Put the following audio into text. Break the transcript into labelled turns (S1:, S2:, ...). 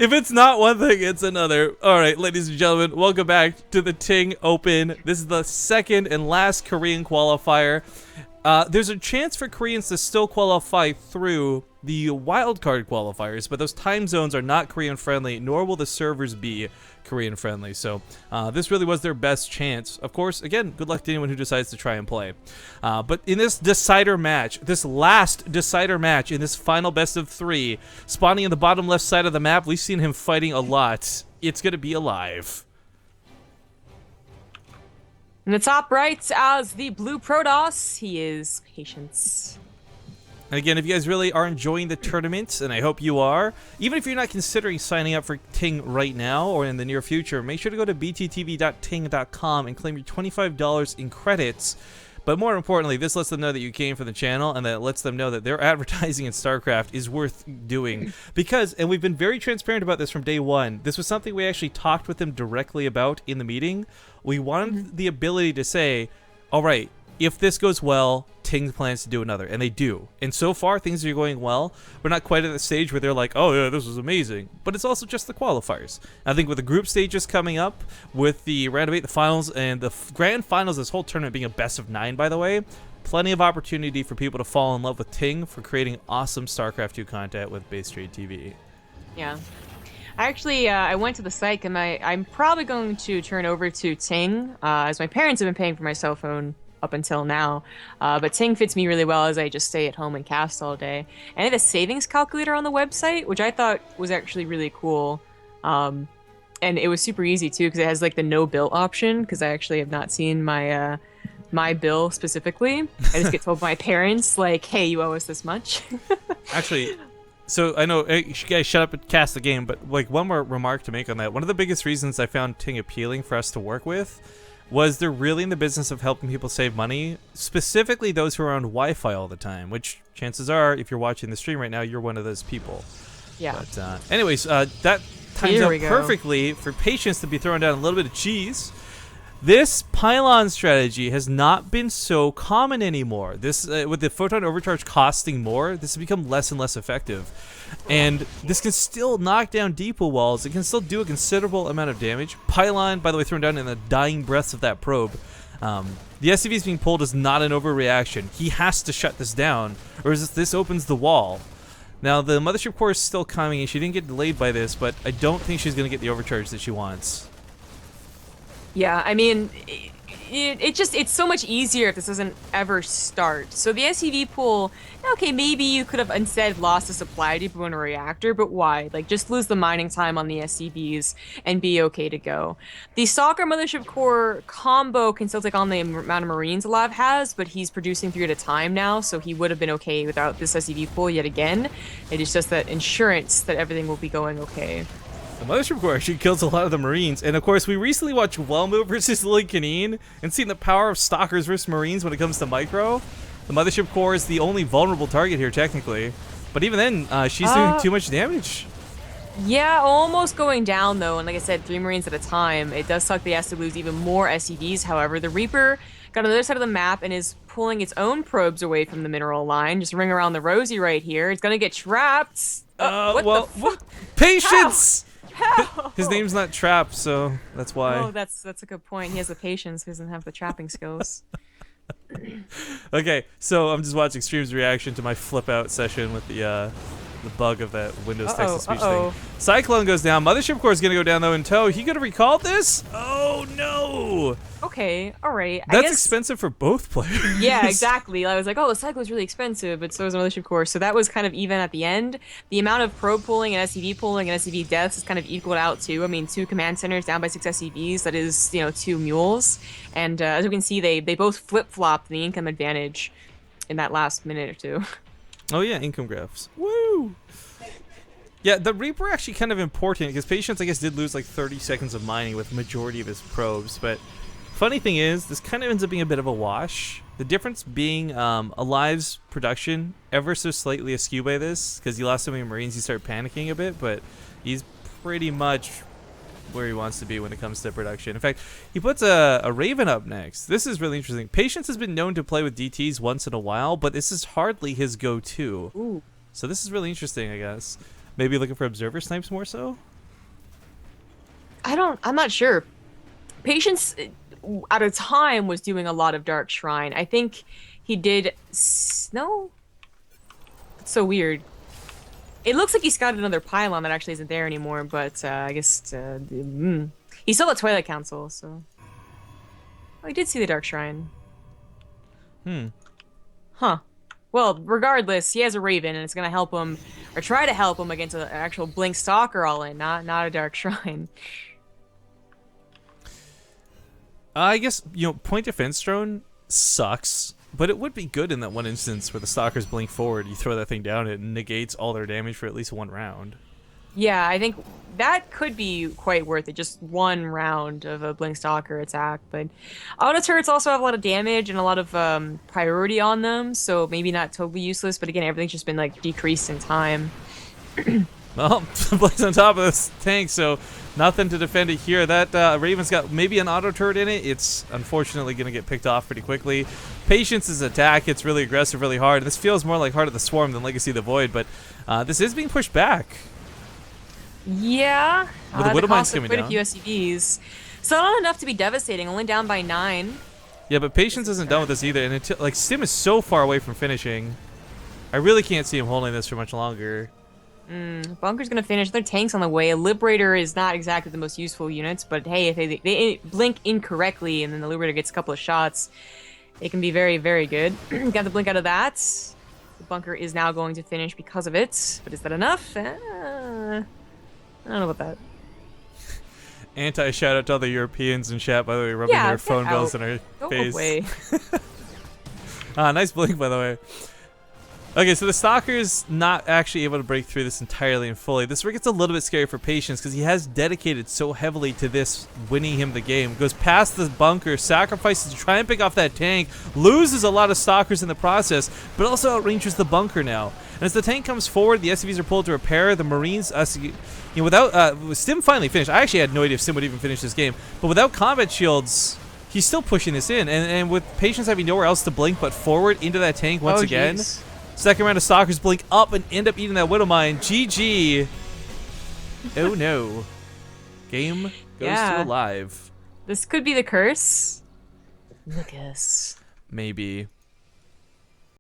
S1: If it's not one thing, it's another. All right, ladies and gentlemen, welcome back to the TING Open. This is the second and last Korean qualifier. There's a chance for Koreans to still qualify through the wildcard qualifiers, but those time zones are not Korean friendly, nor will the servers be Korean friendly. So this really was their best chance. Of course, again, good luck to anyone who decides to try and play. But in this decider match, this last decider match in this final best of 3, spawning in the bottom left side of the map, we've seen him fighting a lot. It's going to be aLive.
S2: In the top right, as the blue Protoss, he is Patience.
S1: And again, if you guys really are enjoying the tournament, and I hope you are, even if you're not considering signing up for Ting right now or in the near future, make sure to go to bttv.ting.com and claim your $25 in credits. But more importantly, this lets them know that you came from the channel, and that lets them know that their advertising in StarCraft is worth doing. Because, and we've been very transparent about this from day one, this was something we actually talked with them directly about in the meeting. We wanted the ability to say, all right, if this goes well, Ting plans to do another, and they do. And so far, things are going well. We're not quite at the stage where they're like, oh yeah, this was amazing. But it's also just the qualifiers. I think with the group stages coming up, with the round of 8, the finals, and the grand finals, this whole tournament being a best of 9, by the way, plenty of opportunity for people to fall in love with Ting for creating awesome StarCraft 2 content with Base Trade TV.
S2: Yeah. I went to the site, and I'm probably going to turn over to Ting, as my parents have been paying for my cell phone up until now. But Ting fits me really well as I just stay at home and cast all day. And they have a savings calculator on the website, which I thought was actually really cool. And it was super easy too, because it has like the no bill option, because I actually have not seen my my bill specifically. I just get told by my parents, like, hey, you owe us this much.
S1: Actually, so I know, hey, you guys shut up and cast the game, but like one more remark to make on that. One of the biggest reasons I found Ting appealing for us to work with was they're really in the business of helping people save money, specifically those who are on Wi-Fi all the time, which chances are, if you're watching the stream right now, you're one of those people.
S2: Yeah.
S1: But anyways, that times out perfectly for Patience to be throwing down a little bit of cheese. This pylon strategy has not been so common anymore. This with the photon overcharge costing more, this has become less and less effective. And this can still knock down depot walls. It can still do a considerable amount of damage. Pylon, by the way, thrown down in the dying breaths of that probe. The SCVs being pulled is not an overreaction. He has to shut this down, or this opens the wall. Now, the Mothership Core is still coming, and she didn't get delayed by this, but I don't think she's going to get the overcharge that she wants.
S2: Yeah, I mean, it's so much easier if this doesn't ever start. So the SCV pool, okay, maybe you could have instead lost a supply depot in a reactor, but why? Like, just lose the mining time on the SCVs and be okay to go. The Soccer Mothership Core combo can still take on the amount of Marines aLive has, but he's producing 3 at a time now, so he would have been okay without this SCV pool yet again. It is just that insurance that everything will be going okay.
S1: The Mothership Core actually kills a lot of the Marines, and of course we recently watched Wellmo versus Lincoln and seen the power of Stalkers versus Marines when it comes to micro. The Mothership Core is the only vulnerable target here technically, but even then she's doing too much damage.
S2: Yeah, almost going down though, and like I said, 3 Marines at a time. It does suck they has to lose even more SCVs, however. The Reaper got on the other side of the map and is pulling its own probes away from the mineral line. Just ring around the rosy right here. It's gonna get trapped.
S1: Patience!
S2: How?
S1: His name's not Trap, so that's why.
S2: Oh, that's a good point. He has the patience, he doesn't have the trapping skills.
S1: Okay, so I'm just watching Stream's reaction to my flip out session with the bug of that Windows text-to-speech thing. Cyclone goes down. Mothership Core is going to go down, though, in tow. He could have recalled this? Oh, no!
S2: Okay, alright.
S1: That's expensive for both players.
S2: Yeah, exactly. I was like, oh, the Cyclone's really expensive, but so is the Mothership Core. So that was kind of even at the end. The amount of probe pulling and SCV pulling and SCV deaths is kind of equaled out, too. I mean, 2 command centers down by 6 SCVs. That is, 2 mules. And as you can see, they both flip-flopped the income advantage in that last minute or 2.
S1: Oh, yeah, income graphs. Woo! Yeah, the Reaper actually kind of important because Patience, I guess, did lose like 30 seconds of mining with the majority of his probes. But funny thing is, this kind of ends up being a bit of a wash. The difference being aLive's production ever so slightly askew by this because he lost so many Marines, he started panicking a bit. But he's pretty much where he wants to be when it comes to production. In fact, he puts a Raven up next. This is really interesting. Patience has been known to play with DTs once in a while, but this is hardly his go-to.
S2: Ooh.
S1: So this is really interesting, I guess. Maybe looking for observer snipes more so?
S2: I'm not sure. Patience at a time was doing a lot of Dark Shrine. I think he did. No, it's so weird. It looks like he's got another pylon that actually isn't there anymore, but I guess he's still at Twilight Council, so. Oh, he did see the Dark Shrine. Huh. Well, regardless, he has a Raven, and it's gonna help him, or try to help him against an actual Blink Stalker all in, not a Dark Shrine.
S1: I guess, point defense drone sucks, but it would be good in that one instance where the stalkers blink forward, you throw that thing down, it negates all their damage for at least one round.
S2: Yeah, I think that could be quite worth it, just one round of a Blink Stalker attack, but auto turrets also have a lot of damage and a lot of priority on them, so maybe not totally useless, but again, everything's just been like decreased in time.
S1: Well, Blake's on top of this tank, so nothing to defend it here. That Raven's got maybe an auto turret in it. It's unfortunately going to get picked off pretty quickly. Patience's attack hits really aggressive, really hard. This feels more like Heart of the Swarm than Legacy of the Void, but this is being pushed back.
S2: Yeah,
S1: With the Widow Mine's coming
S2: quite
S1: down.
S2: a few SCVs. So not enough to be devastating, only down by 9.
S1: Yeah, but Patience isn't done with this either, and like Stim is so far away from finishing. I really can't see him holding this for much longer.
S2: Bunker's gonna finish. Their tank's on the way. A Liberator is not exactly the most useful units, but hey, if they blink incorrectly and then the Liberator gets a couple of shots, it can be very, very good. Got the blink out of that. The Bunker is now going to finish because of it, but is that enough? I don't know about that.
S1: Anti-shout out to all the Europeans in chat, by the way, rubbing their phone bells in our face.
S2: Away.
S1: Nice blink, by the way. Okay, so the Stalker's not actually able to break through this entirely and fully. This gets a little bit scary for Patience because he has dedicated so heavily to this winning him the game. Goes past the Bunker, sacrifices to try and pick off that tank, loses a lot of Stalkers in the process, but also outranges the Bunker now. And as the tank comes forward, the SCVs are pulled to repair. The Marines, without Stim finally finished. I actually had no idea if Stim would even finish this game, but without combat shields, he's still pushing this in. And with Patience having nowhere else to blink but forward into that tank once again.
S2: Geez.
S1: Second round of Stalkers blink up and end up eating that Widow Mine. GG. Oh no. Game goes to aLive.
S2: This could be the curse. Lucas.
S1: Maybe.